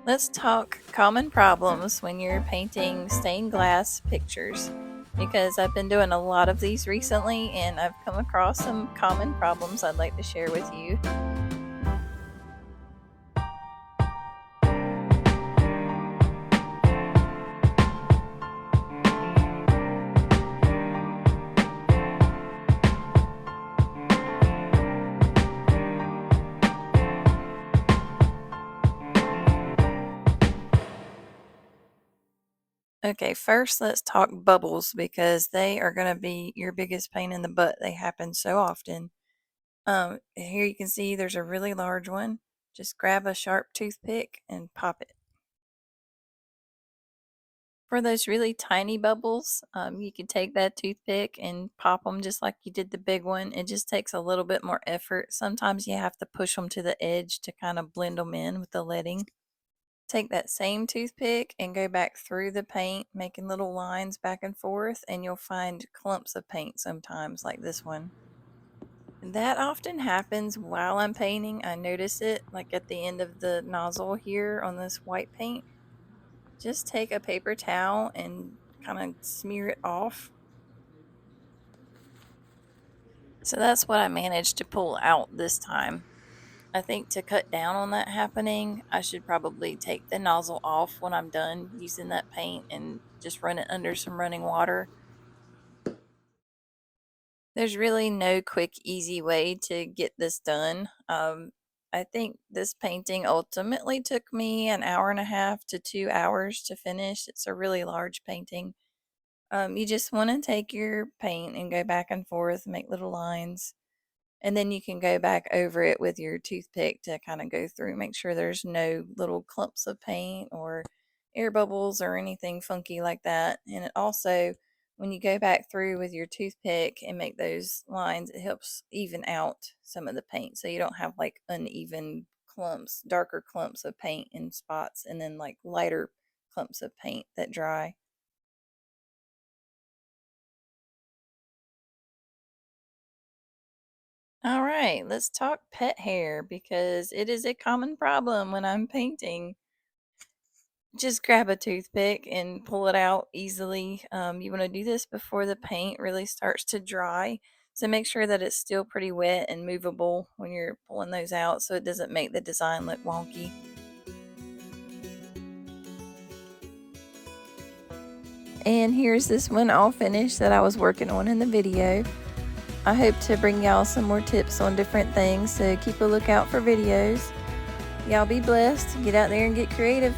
Let's talk common problems when you're painting stained glass pictures because I've been doing a lot of these recently and I've come across some common problems I'd like to share with you. Okay, first let's talk bubbles because they are going to be your biggest pain in the butt. They happen so often. Here you can see there's a really large one. Just grab a sharp toothpick and pop it. For those really tiny bubbles, you can take that toothpick and pop them just like you did the big one. It just takes a little bit more effort. Sometimes you have to push them to the edge to kind of blend them in with the leading. Take that same toothpick and go back through the paint, making little lines back and forth, and you'll find clumps of paint sometimes, like this one. That often happens while I'm painting. I notice it like at the end of the nozzle here on this white paint. Just take a paper towel and kind of smear it off. So that's what I managed to pull out this time. I think to cut down on that happening, I should probably take the nozzle off when I'm done using that paint and just run it under some running water. There's really no quick, easy way to get this done. I think this painting ultimately took me an hour and a half to 2 hours to finish. It's a really large painting. You just want to take your paint and go back and forth, make little lines, and then you can go back over it with your toothpick to kind of go through, make sure there's no little clumps of paint or air bubbles or anything funky like that. And it also, when you go back through with your toothpick and make those lines, it helps even out some of the paint so you don't have like uneven clumps, darker clumps of paint in spots, and then like lighter clumps of paint that dry. All right, let's talk pet hair because it is a common problem when I'm painting. Just grab a toothpick and pull it out easily. You want to do this before the paint really starts to dry. So make sure that it's still pretty wet and movable when you're pulling those out so it doesn't make the design look wonky. And here's this one all finished that I was working on in the video. I hope to bring y'all some more tips on different things, so keep a lookout for videos. Y'all be blessed. Get out there and get creative.